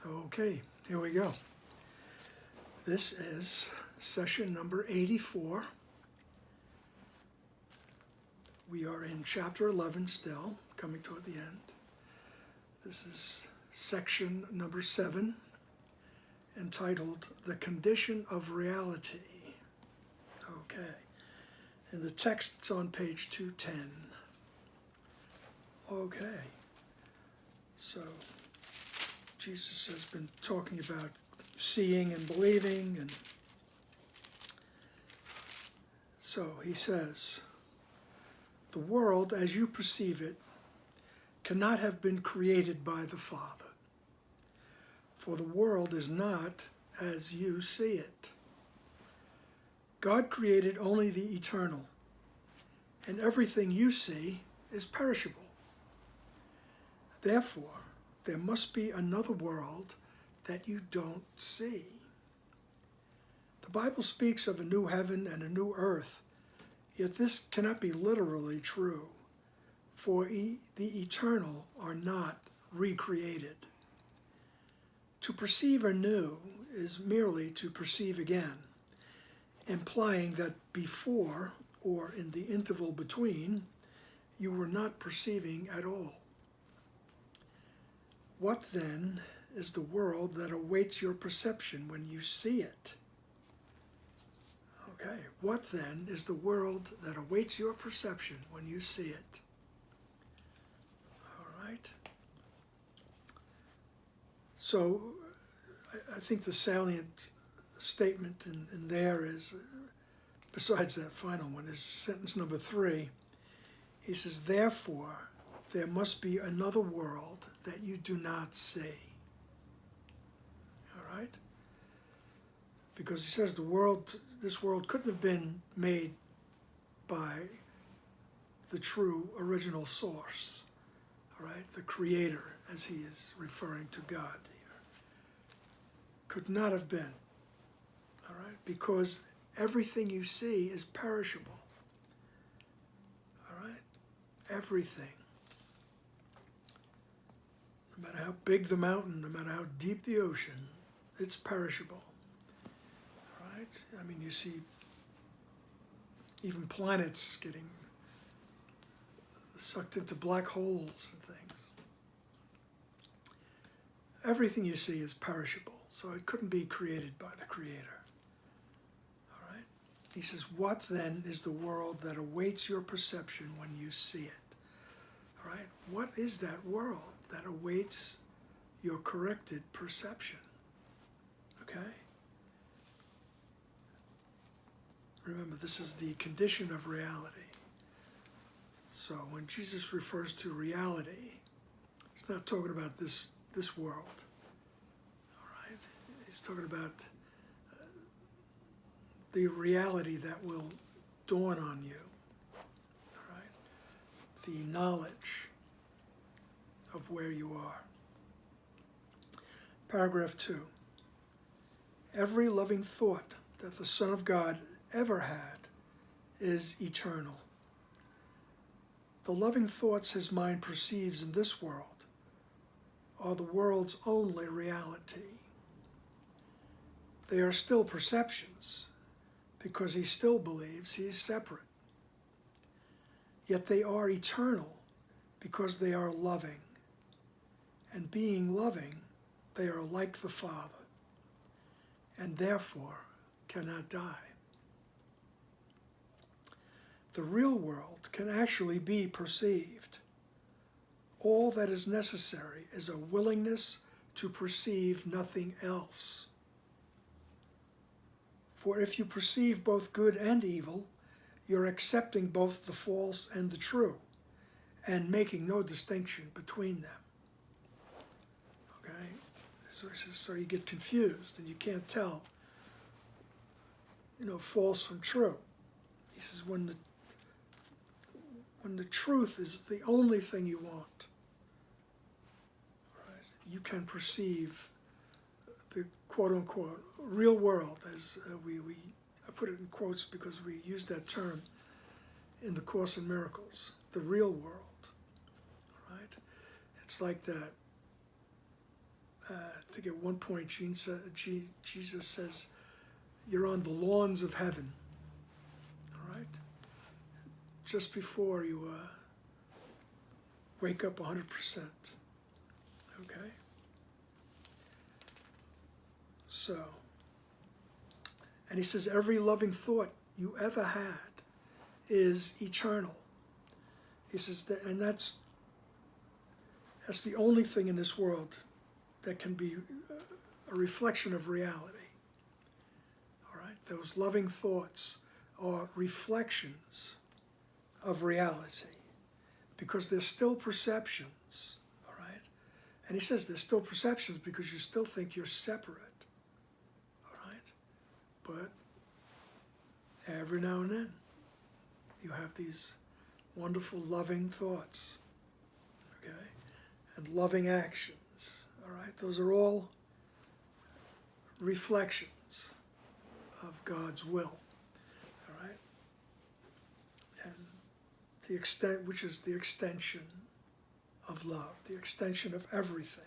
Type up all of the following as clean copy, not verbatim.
Okay, here we go. This is session number 84. We are in chapter 11 still, coming toward the end. This is section number 7, entitled The Condition of Reality. Okay, and the text's on page 210. Okay, so Jesus has been talking about seeing and believing, and so he says, the world as you perceive it cannot have been created by the Father, for the world is not as you see it. God created only the eternal, and everything you see is perishable. Therefore, there must be another world that you don't see. The Bible speaks of a new heaven and a new earth, yet this cannot be literally true, for the eternal are not recreated. To perceive anew is merely to perceive again, implying that before, or in the interval between, you were not perceiving at all. What then is the world that awaits your perception when you see it? Okay, what then is the world that awaits your perception when you see it? All right. So I think the salient statement in there is, besides that final one, is sentence number 3. He says, therefore, there must be another world that you do not see. All right? Because he says this world couldn't have been made by the true original source. All right? The Creator, as he is referring to God here. Could not have been. All right? Because everything you see is perishable. All right? Everything. No matter how big the mountain, no matter how deep the ocean, it's perishable. All right? I mean, you see even planets getting sucked into black holes and things. Everything you see is perishable, so it couldn't be created by the Creator. All right? He says, what then is the world that awaits your perception when you see it? All right? What is that world that awaits your corrected perception? Okay? Remember, this is the condition of reality. So when Jesus refers to reality, he's not talking about this world. All right? He's talking about the reality that will dawn on you. All right? The knowledge of where you are. Paragraph 2. Every loving thought that the Son of God ever had is eternal. The loving thoughts his mind perceives in this world are the world's only reality. They are still perceptions because he still believes he is separate. Yet they are eternal because they are loving. And being loving, they are like the Father, and therefore cannot die. The real world can actually be perceived. All that is necessary is a willingness to perceive nothing else. For if you perceive both good and evil, you're accepting both the false and the true, and making no distinction between them. So you get confused and you can't tell, false from true. He says when the truth is the only thing you want, right, you can perceive the quote-unquote real world, as I put it in quotes because we use that term in the Course in Miracles, the real world, right? It's like that I think at one point Jesus says, you're on the lawns of heaven, all right? Just before you wake up 100%, okay? So, and he says, every loving thought you ever had is eternal. He says that, and that's the only thing in this world that can be a reflection of reality. All right, those loving thoughts are reflections of reality because they're still perceptions. All right, and he says they're still perceptions because you still think you're separate. All right, but every now and then you have these wonderful loving thoughts, okay, and loving actions. All right, those are all reflections of God's will. All right, and the extent, which is the extension of love, the extension of everything.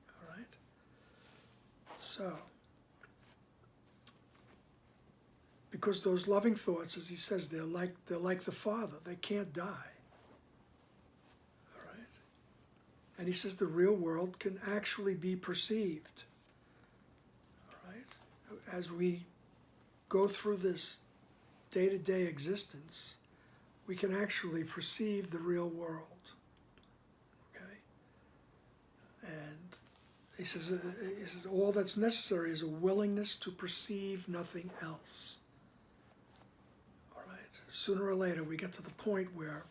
All right, so because those loving thoughts, as he says, they're like the Father. They can't die. All right, and he says the real world can actually be perceived. All right, as we go through this day-to-day existence, we can actually perceive the real world. Okay, and he says all that's necessary is a willingness to perceive nothing else. Sooner or later, we get to the point where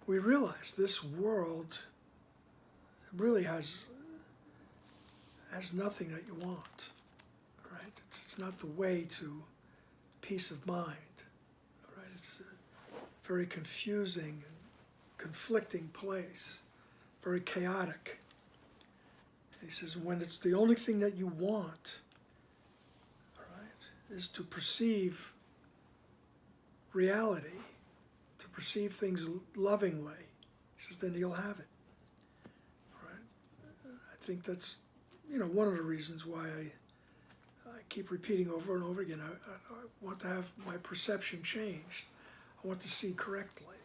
we realize this world really has nothing that you want. Right? It's not the way to peace of mind. Right? It's a very confusing and conflicting place, very chaotic. And he says, when it's the only thing that you want, all right, is to perceive reality, to perceive things lovingly, he says, then you'll have it. All right? I think that's, one of the reasons why I keep repeating over and over again, I want to have my perception changed. I want to see correctly.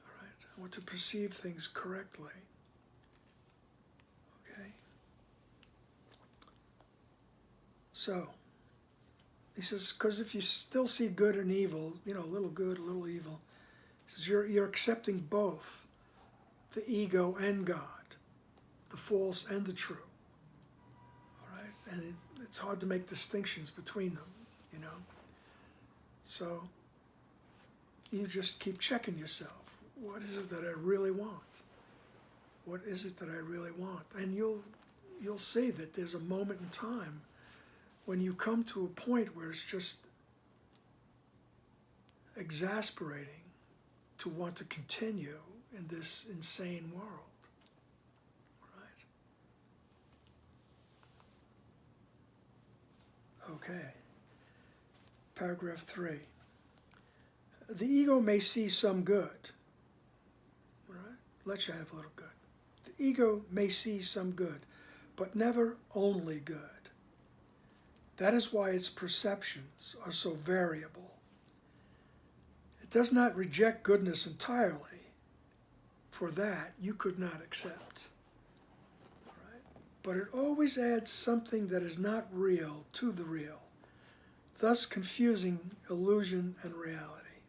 All right? I want to perceive things correctly. Okay? So, he says, because if you still see good and evil, a little good, a little evil, he says you're accepting both the ego and God, the false and the true. All right, and it's hard to make distinctions between them, So you just keep checking yourself. What is it that I really want? What is it that I really want? And you'll see that there's a moment in time when you come to a point where it's just exasperating to want to continue in this insane world, right? Okay. Paragraph 3. The ego may see some good, right? Let you have a little good. The ego may see some good, but never only good. That is why its perceptions are so variable. It does not reject goodness entirely, for that you could not accept. All right? But it always adds something that is not real to the real, thus confusing illusion and reality.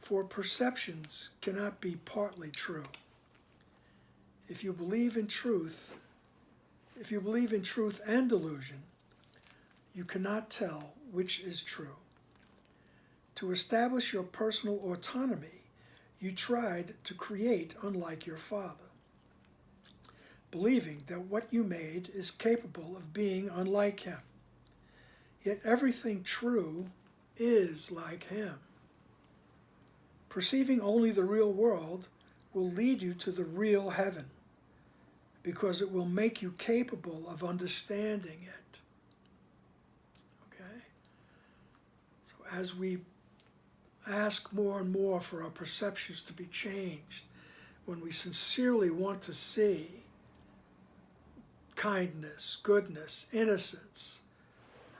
For perceptions cannot be partly true. If you believe in truth and illusion, you cannot tell which is true. To establish your personal autonomy, you tried to create unlike your father, believing that what you made is capable of being unlike him. Yet everything true is like him. Perceiving only the real world will lead you to the real heaven, because it will make you capable of understanding it. As we ask more and more for our perceptions to be changed, when we sincerely want to see kindness, goodness, innocence,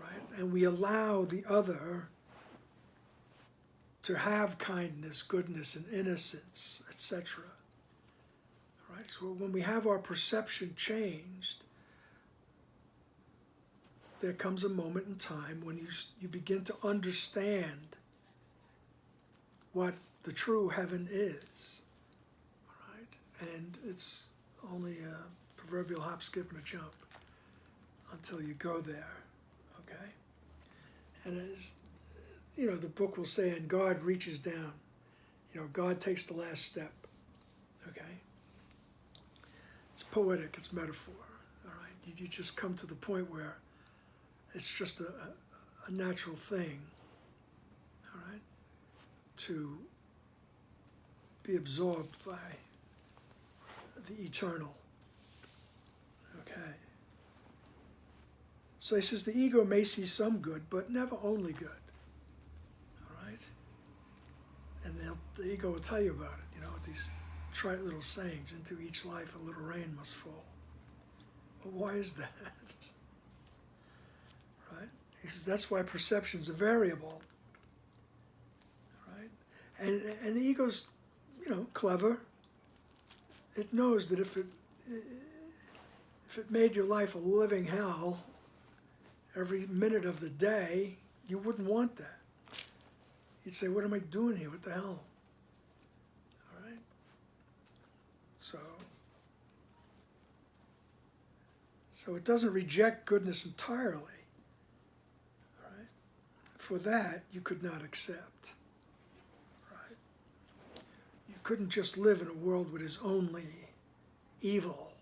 right? And we allow the other to have kindness, goodness, and innocence, etc. Right? So when we have our perception changed, there comes a moment in time when you begin to understand what the true heaven is. Right? And it's only a proverbial hop, skip, and a jump until you go there. Okay? And as the book will say, and God reaches down. God takes the last step. Okay? It's poetic, it's metaphor. All right? You just come to the point where it's just a natural thing, all right, to be absorbed by the eternal. Okay. So he says the ego may see some good, but never only good. All right? And the ego will tell you about it, these trite little sayings, into each life a little rain must fall. Well, why is that? Right? He says that's why perceptions are variable. Right? And the ego's, clever. It knows that if it made your life a living hell every minute of the day, you wouldn't want that. You'd say, what am I doing here? What the hell? All right? So it doesn't reject goodness entirely. All right? For that, you could not accept. Right? You couldn't just live in a world that is only evil.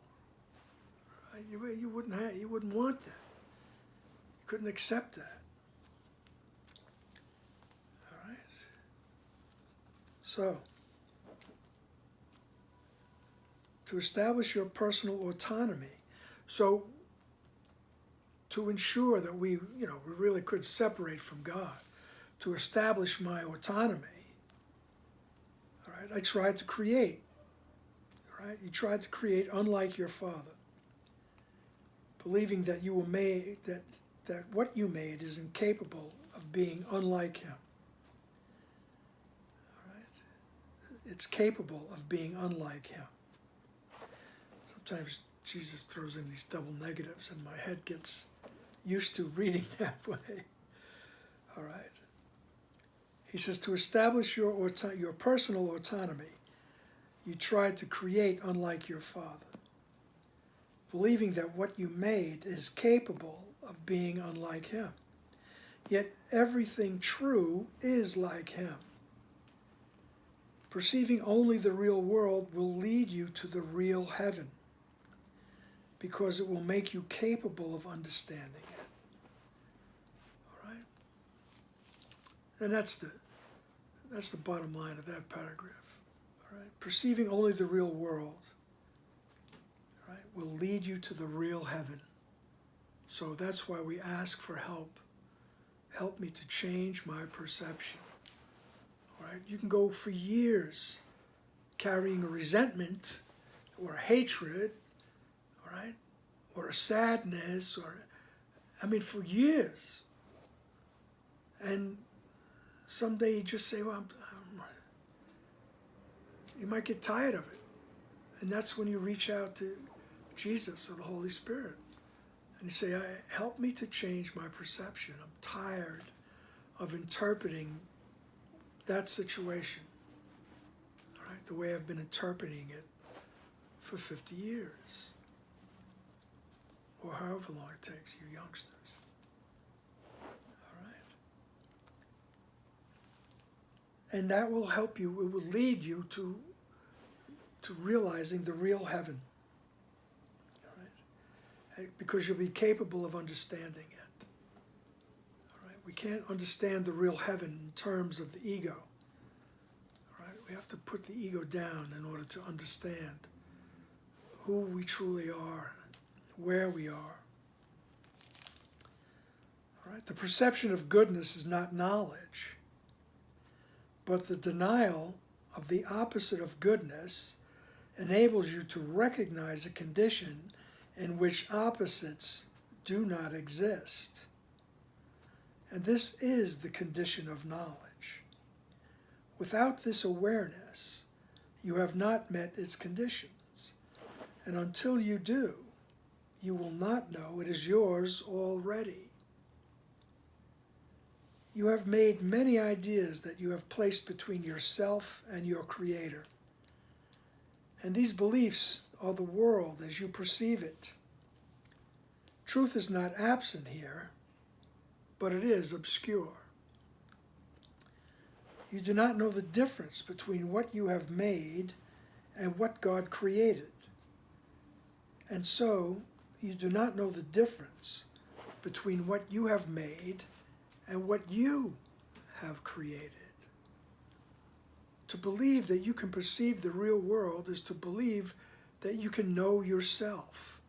Right? You wouldn't want that. You couldn't accept that. All right? So, to establish your personal autonomy, so to ensure that we really could separate from God, to establish my autonomy, all right, I tried to create. All right? You tried to create unlike your Father, believing that you were made, that what you made is incapable of being unlike Him. All right? It's capable of being unlike Him. Sometimes Jesus throws in these double negatives and my head gets used to reading that way. All right. He says, to establish your personal autonomy, you tried to create unlike your Father, believing that what you made is capable of being unlike Him. Yet everything true is like Him. Perceiving only the real world will lead you to the real heaven, because it will make you capable of understanding it. All right? And that's the bottom line of that paragraph. All right? Perceiving only the real world, all right, will lead you to the real heaven. So that's why we ask for help. Help me to change my perception. All right? You can go for years carrying a resentment or a hatred, all right, or a sadness, for years. And someday you just say, well, you might get tired of it. And that's when you reach out to Jesus or the Holy Spirit. And you say, help me to change my perception. I'm tired of interpreting that situation, all right, the way I've been interpreting it for 50 years. Or however long it takes, you youngsters. All right? And that will help you, it will lead you to realizing the real heaven. All right? Because you'll be capable of understanding it. All right? We can't understand the real heaven in terms of the ego. All right? We have to put the ego down in order to understand who we truly are, where we are. All right? The perception of goodness is not knowledge, but the denial of the opposite of goodness enables you to recognize a condition in which opposites do not exist. And this is the condition of knowledge. Without this awareness, you have not met its conditions. And until you do, you will not know it is yours already. You have made many ideas that you have placed between yourself and your Creator. And these beliefs are the world as you perceive it. Truth is not absent here, but it is obscure. You do not know the difference between what you have made and what God created. And so, you do not know the difference between what you have made and what you have created. To believe that you can perceive the real world is to believe that you can know yourself.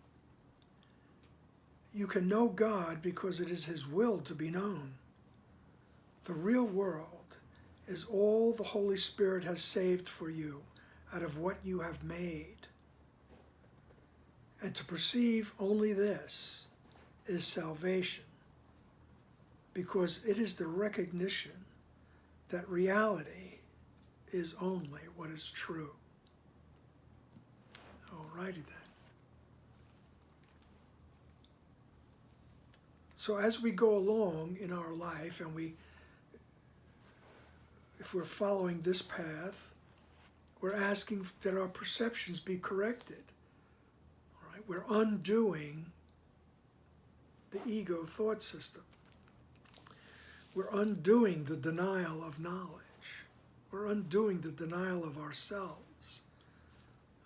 You can know God because it is His will to be known. The real world is all the Holy Spirit has saved for you out of what you have made. And to perceive only this is salvation, because it is the recognition that reality is only what is true. Alrighty then. So as we go along in our life, and if we're following this path, we're asking that our perceptions be corrected. All right? We're undoing the ego thought system. We're undoing the denial of knowledge. We're undoing the denial of ourselves,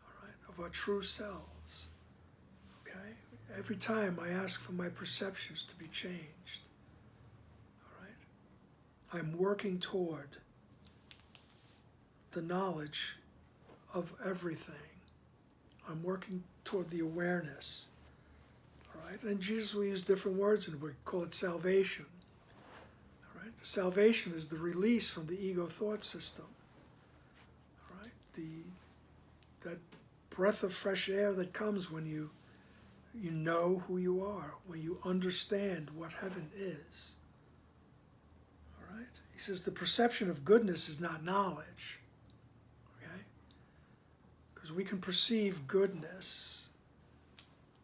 all right, of our true selves. Okay? Every time I ask for my perceptions to be changed, all right, I'm working toward the knowledge of everything. I'm working toward the awareness. All right? And Jesus will use different words, and we call it salvation. All right? Salvation is the release from the ego thought system. All right? That breath of fresh air that comes when you know who you are, when you understand what heaven is. All right? He says the perception of goodness is not knowledge. Because we can perceive goodness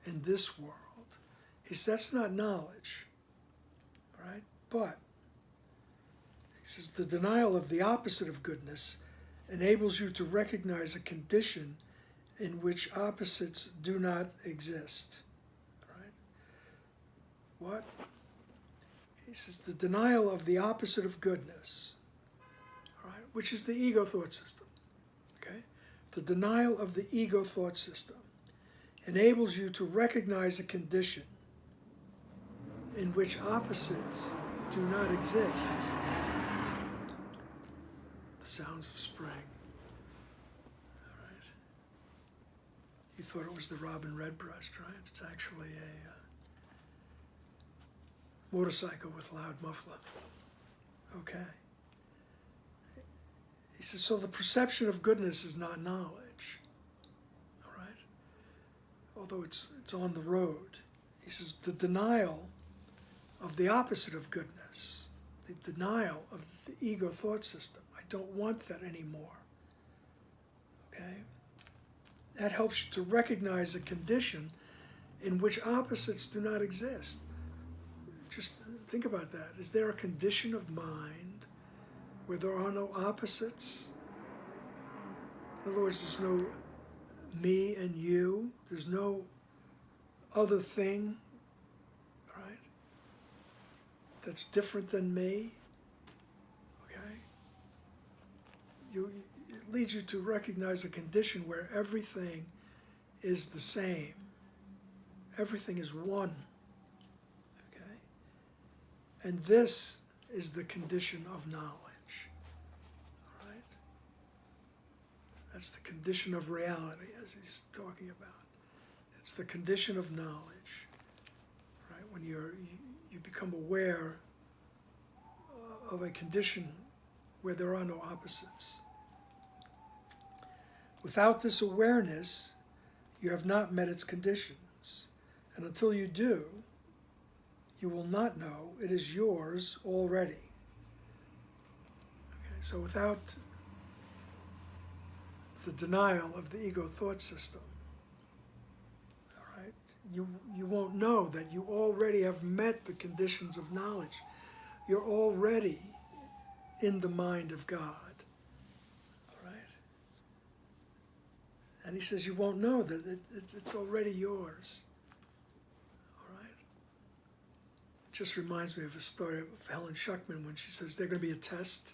in this world. He says that's not knowledge, right? But he says the denial of the opposite of goodness enables you to recognize a condition in which opposites do not exist, right? What? He says the denial of the opposite of goodness, all right, which is the ego thought system. The denial of the ego thought system enables you to recognize a condition in which opposites do not exist. The sounds of spring. All right. You thought it was the robin redbreast, right? It's actually a motorcycle with loud muffler. Okay. He says, so the perception of goodness is not knowledge, all right? Although it's on the road. He says, the denial of the opposite of goodness, the denial of the ego thought system. I don't want that anymore, okay? That helps you to recognize a condition in which opposites do not exist. Just think about that. Is there a condition of mind where there are no opposites? In other words, there's no me and you. There's no other thing, right, that's different than me. Okay? It leads you to recognize a condition where everything is the same. Everything is one. Okay? And this is the condition of knowledge. That's the condition of reality, as he's talking about. It's the condition of knowledge, right? When you become aware of a condition where there are no opposites. Without this awareness, you have not met its conditions. And until you do, you will not know it is yours already. Okay, so without the denial of the ego thought system, all right, you won't know that you already have met the conditions of knowledge. You're already in the mind of God. All right? And he says you won't know that it's already yours. All right? It just reminds me of a story of Helen Schuckman when she says there's going to be a test.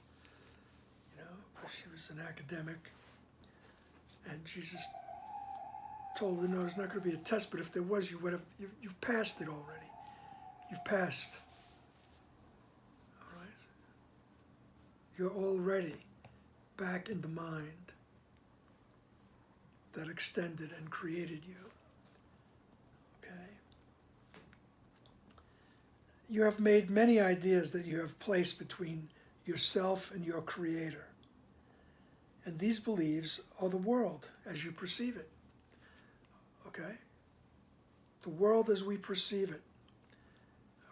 You know, because she was an academic. And Jesus told her, no, there's not going to be a test, but if there was, you've passed it already. You've passed. All right? You're already back in the mind that extended and created you. Okay? You have made many ideas that you have placed between yourself and your Creator. And these beliefs are the world as you perceive it. Okay? The world as we perceive it.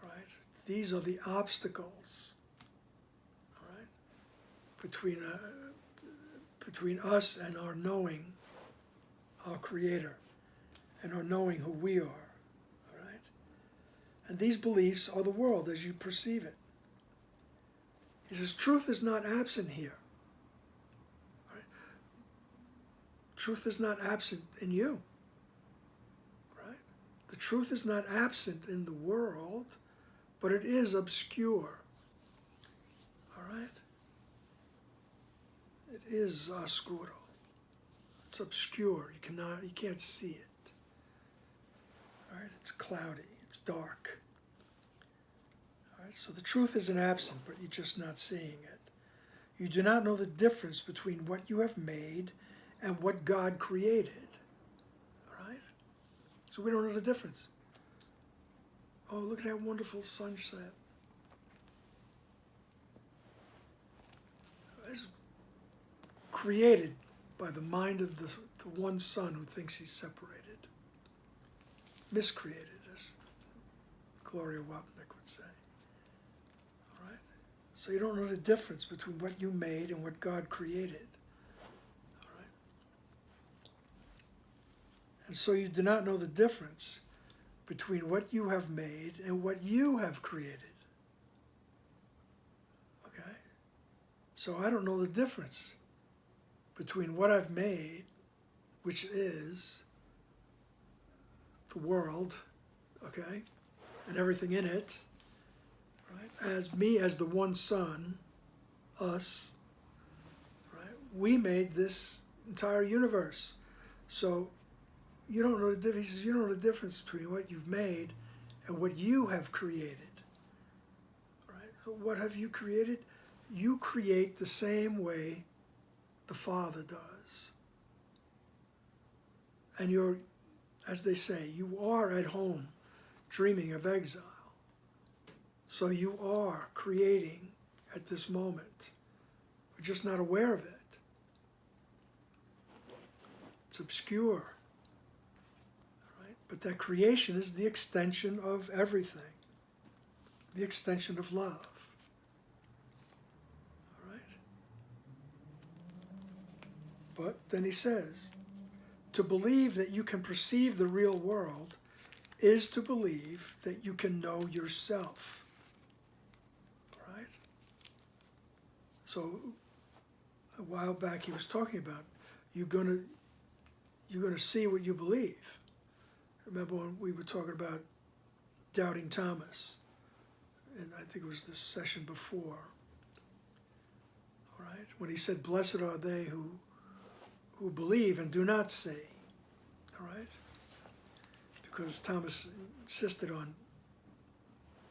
All right? These are the obstacles, all right, between us and our knowing our Creator and our knowing who we are. All right? And these beliefs are the world as you perceive it. He says, truth is not absent here. Truth is not absent in you, right? The truth is not absent in the world, but it is obscure, all right? It is oscuro. It's obscure. You can't see it, all right? It's cloudy. It's dark, all right? So the truth isn't absent, but you're just not seeing it. You do not know the difference between what you have made and what God created, all right? So we don't know the difference. Oh, look at that wonderful sunset. It's created by the mind of the one son who thinks he's separated. Miscreated, as Gloria Wapnick would say. All right? So you don't know the difference between what you made and what God created. And so you do not know the difference between what you have made and what you have created. Okay? So I don't know the difference between what I've made, which is the world, okay, and everything in it, right? As me, as the one son, us, right? We made this entire universe. So you don't know the difference. He says, you don't know the difference between what you've made and what you have created. Right? What have you created? You create the same way the Father does. And you're, as they say, you are at home dreaming of exile. So you are creating at this moment. We're just not aware of it. It's obscure. But that creation is the extension of everything, the extension of love. All right? But then he says, to believe that you can perceive the real world is to believe that you can know yourself. All right? So a while back he was talking about you're going to see what you believe. Remember when we were talking about doubting Thomas, and I think it was this session before, all right? When he said, blessed are they who believe and do not see, all right? Because Thomas insisted on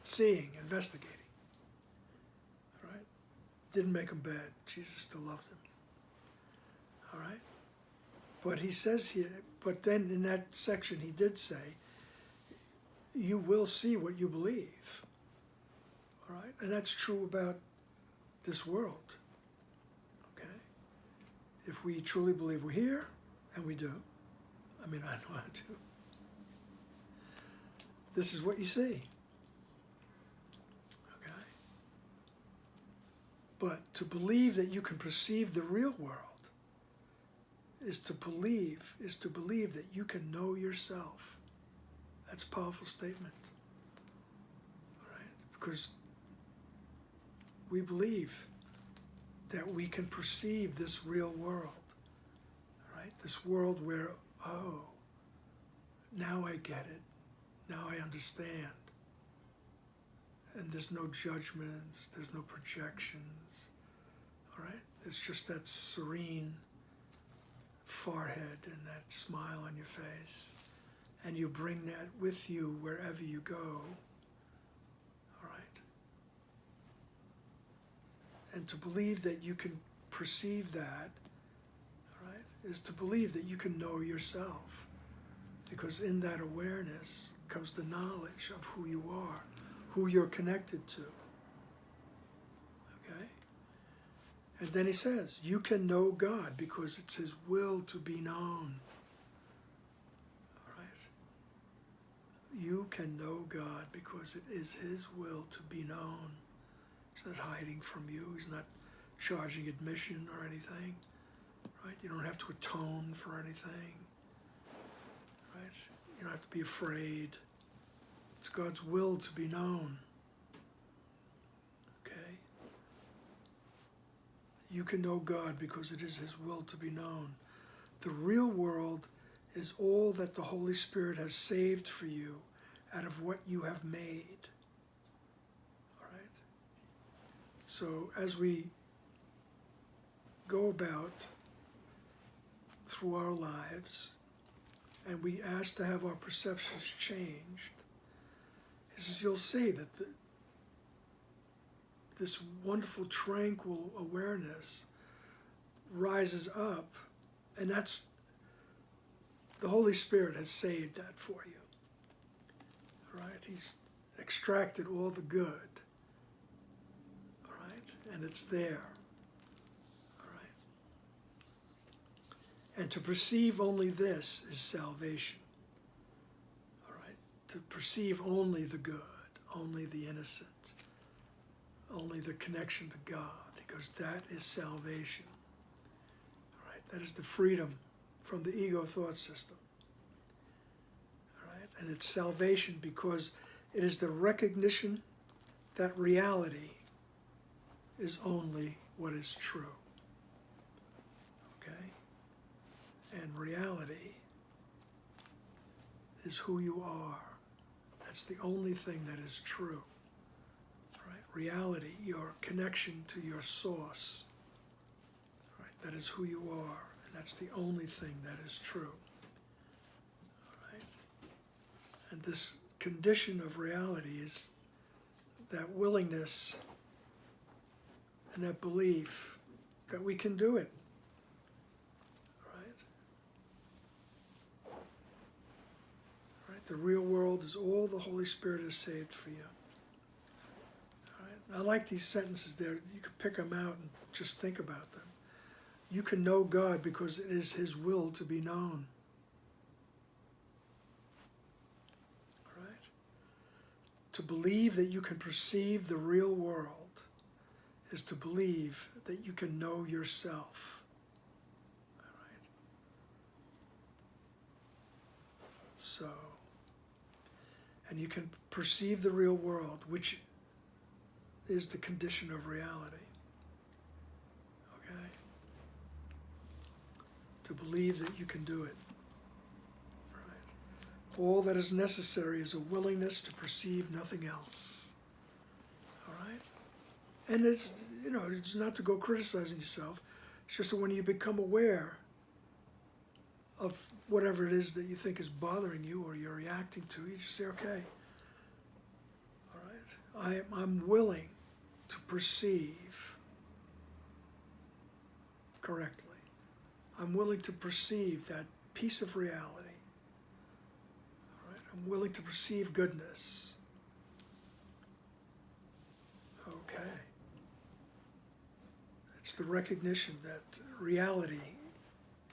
seeing, investigating, all right? Didn't make him bad. Jesus still loved him, all right? But he says here, but then in that section he did say, you will see what you believe. All right? And that's true about this world. Okay? If we truly believe we're here, and we do, I mean, I know I do. this is what you see. Okay? But to believe that you can perceive the real world is to believe that you can know yourself. That's a powerful statement. All right? Because we believe that we can perceive this real world. Right? This world where, oh, now I get it. Now I understand. And there's no judgments, there's no projections. All right? It's just that serene forehead and that smile on your face. And you bring that with you wherever you go. All right? And to believe that you can perceive that, all right, is to believe that you can know yourself. Because in that awareness comes the knowledge of who you are, who you're connected to. Okay? And then he says, you can know God because it's his will to be known. All right? You can know God because it is his will to be known. He's not hiding from you. He's not charging admission or anything. Right? You don't have to atone for anything. Right? You don't have to be afraid. It's God's will to be known. Okay? You can know God because it is his will to be known. The real world is all that the Holy Spirit has saved for you out of what you have made. All right? So as we go about through our lives and we ask to have our perceptions changed, he says you'll see that this wonderful, tranquil awareness rises up, and that's the Holy Spirit has saved that for you. All right? He's extracted all the good. All right? And it's there. All right? And to perceive only this is salvation. All right? To perceive only the good, only the innocent, only the connection to God, because that is salvation. All right? That is the freedom from the ego thought system. All right? And it's salvation because it is the recognition that reality is only what is true. Okay? And reality is who you are. That's the only thing that is true. Right? Reality, your connection to your source. Right? That is who you are. And that's the only thing that is true. All right? And this condition of reality is that willingness and that belief that we can do it. The real world is all the Holy Spirit has saved for you. All right? I like these sentences there. You can pick them out and just think about them. You can know God because it is his will to be known. All right? To believe that you can perceive the real world is to believe that you can know yourself. All right? So, and you can perceive the real world, which is the condition of reality. Okay? To believe that you can do it. Right? All that is necessary is a willingness to perceive nothing else. All right? And it's, it's not to go criticizing yourself. It's just that when you become aware of whatever it is that you think is bothering you or you're reacting to, you just say, okay, all right, I'm willing to perceive correctly. I'm willing to perceive that piece of reality. All right? I'm willing to perceive goodness. Okay. It's the recognition that reality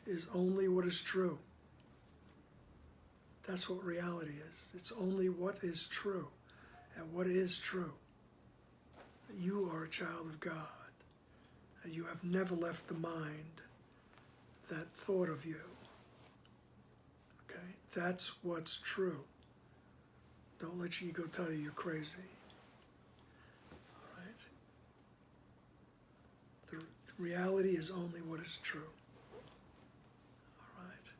is only what is true. That's what reality is. It's only what is true. And what is true? You are a child of God. And you have never left the mind that thought of you. Okay? That's what's true. Don't let your ego tell you you're crazy. All right? The reality is only what is true. All right?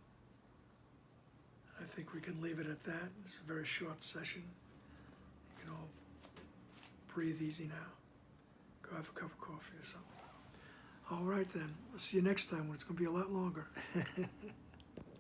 I think we can leave it at that. It's a very short session. You can all breathe easy now. Go have a cup of coffee or something. All right then. I'll see you next time when it's going to be a lot longer.